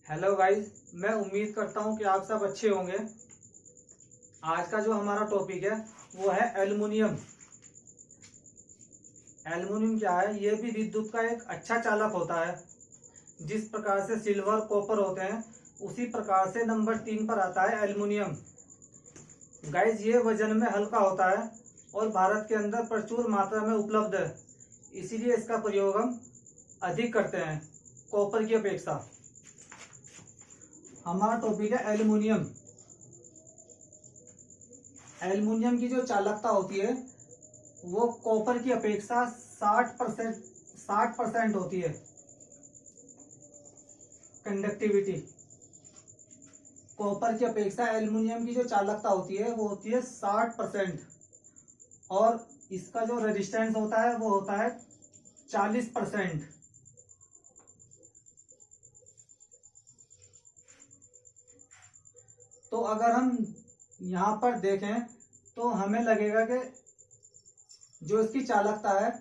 Hello guys, मैं उम्मीद करता हूं कि आप सब अच्छे होंगे। आज का जो हमारा टॉपिक है वो है एल्युमिनियम। एल्युमिनियम क्या है? ये भी विद्युत का एक अच्छा चालक होता है। जिस प्रकार से सिल्वर कॉपर होते हैं उसी प्रकार से नंबर 3 पर आता है एल्युमिनियम। गाइस, ये वजन में हल्का होता है और भारत के अंदर प्रचुर मात्रा में उपलब्ध है, इसीलिए इसका प्रयोग हम अधिक करते हैं कॉपर की अपेक्षा। हमारा टॉपिक है एल्युमिनियम। एल्युमिनियम की जो चालकता होती है वो कॉपर की अपेक्षा 60% होती है। कंडक्टिविटी कॉपर की अपेक्षा एल्युमिनियम की जो चालकता होती है वो होती है 60%। और इसका जो रेजिस्टेंस होता है वो होता है 40%। तो अगर हम यहाँ पर देखें तो हमें लगेगा कि जो इसकी चालकता है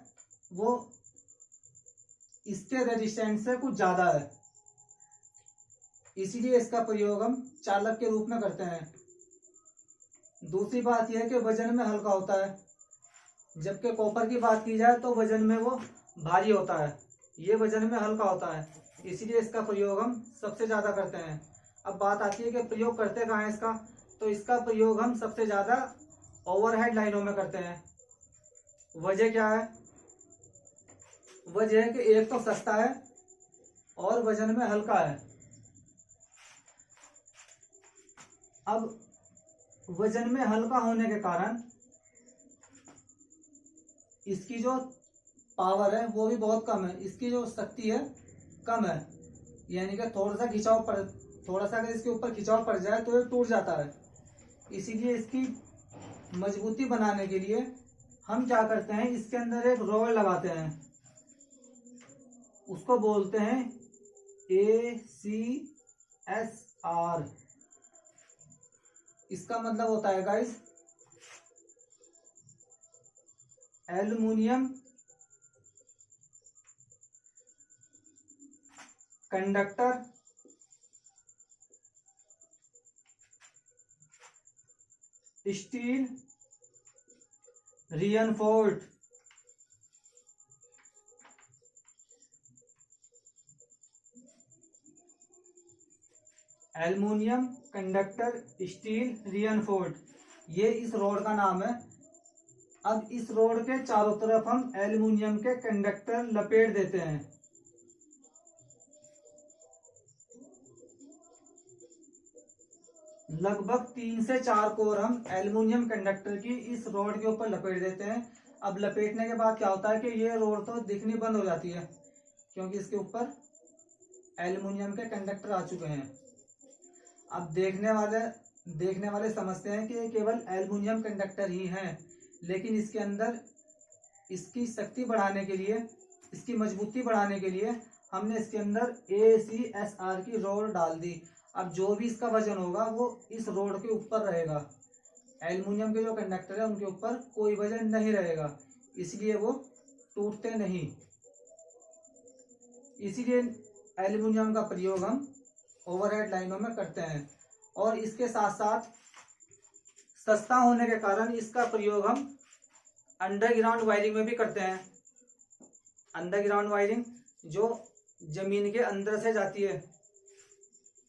वो इसके रेजिस्टेंस से कुछ ज्यादा है, इसीलिए इसका प्रयोग हम चालक के रूप में करते हैं। दूसरी बात यह है कि वजन में हल्का होता है, जबकि कॉपर की बात की जाए तो वजन में वो भारी होता है। ये वजन में हल्का होता है, इसीलिए इसका प्रयोग हम सबसे ज्यादा करते हैं। अब बात आती है कि प्रयोग करते कहाँ है इसका, तो इसका प्रयोग हम सबसे ज्यादा ओवरहेड लाइनों में करते हैं। वजह क्या है? वजह है कि एक तो सस्ता है और वजन में हल्का है। अब वजन में हल्का होने के कारण इसकी जो पावर है वो भी बहुत कम है, इसकी जो शक्ति है कम है। यानी कि थोड़ा सा अगर इसके ऊपर खिंचाव पड़ जाए तो ये टूट जाता है। इसीलिए इसकी मजबूती बनाने के लिए हम क्या करते हैं, इसके अंदर एक रॉड लगाते हैं, उसको बोलते हैं ACSR। इसका मतलब होता है guys aluminium conductor steel reinforced. Aluminium conductor steel reinforced, ये इस रोड का नाम है। अब इस रोड के चारों तरफ हम एल्युमिनियम के कंडक्टर लपेट देते हैं। लगभग 3 से 4 कोर हम एल्युमिनियम कंडक्टर की इस रोड के ऊपर लपेट देते हैं। अब लपेटने के बाद क्या होता है कि ये रोड तो दिखनी बंद हो जाती है, क्योंकि इसके ऊपर एल्युमिनियम के कंडक्टर आ चुके हैं। अब देखने वाले समझते हैं कि ये केवल एल्युमिनियम कंडक्टर ही हैं, लेकिन इसके अंदर इसकी शक्ति बढ़ाने के लिए, इसकी मजबूती बढ़ाने के लिए हमने इसके अंदर ACSR की रोड डाल दी। अब जो भी इसका वजन होगा वो इस रोड के ऊपर रहेगा। एल्युमिनियम के जो कंडक्टर है उनके ऊपर कोई वजन नहीं रहेगा, इसलिए वो टूटते नहीं। इसीलिए एल्युमिनियम का प्रयोग हम ओवरहेड लाइनों में करते हैं। और इसके साथ साथ सस्ता होने के कारण इसका प्रयोग हम अंडरग्राउंड वायरिंग में भी करते हैं। अंडरग्राउंड वायरिंग जो जमीन के अंदर से जाती है,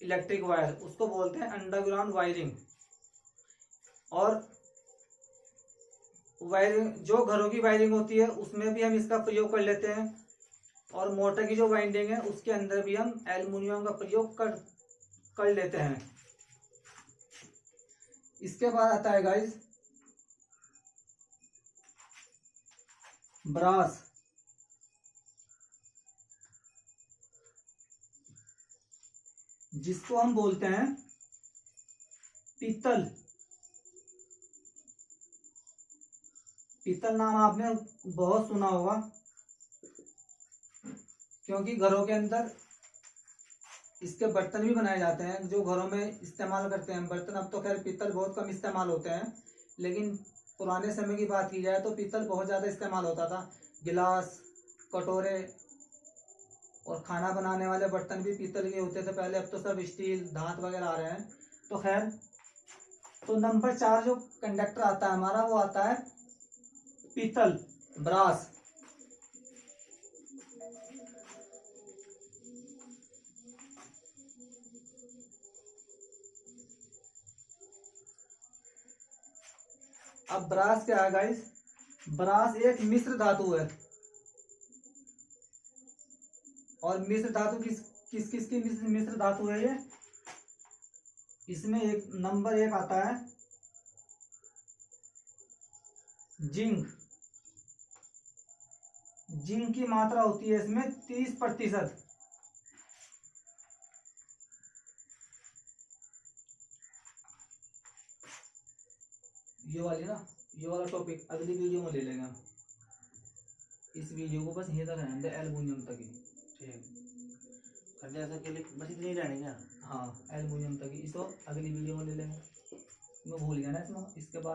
इलेक्ट्रिक वायर, उसको बोलते हैं अंडरग्राउंड वायरिंग। और वायरिंग जो घरों की वायरिंग होती है उसमें भी हम इसका प्रयोग कर लेते हैं। और मोटर की जो वाइंडिंग है उसके अंदर भी हम एल्युमिनियम का प्रयोग कर लेते हैं। इसके बाद आता है गाइस ब्रास। जिसको हम बोलते हैं पीतल। पीतल नाम आपने बहुत सुना होगा, क्योंकि घरों के अंदर इसके बर्तन भी बनाए जाते हैं जो घरों में इस्तेमाल करते हैं बर्तन। अब तो खैर पीतल बहुत कम इस्तेमाल होते हैं, लेकिन पुराने समय की बात की जाए तो पीतल बहुत ज़्यादा इस्तेमाल होता था। गिलास, कटोरे, और खाना बनाने वाले बर्तन भी पीतल के होते थे पहले, अब तो सब स्टील धात वगैरह आ रहे हैं। तो खैर, तो नंबर 4 जो कंडक्टर आता है हमारा वो आता है पीतल, ब्रास। अब ब्रास क्या है गाइस? ब्रास एक मिश्र धातु है। और मिश्र धातु किस की मिश्र धातु है ये? इसमें एक नंबर 1 आता है जिंक। जिंक की मात्रा होती है इसमें 30%। ये वाली ना, ये वाला टॉपिक अगली वीडियो में ले लेंगे हम। इस वीडियो को बस यहीं तक रहने दे, एल्युमिनियम तक ही। ठीक, जैसा के लिए बस इतनी रहने क्या? हाँ, एल्युमिनियम तक ही, इसको अगली वीडियो में ले लेंगे। मैं भूल गया ना इसमें, इसके बाद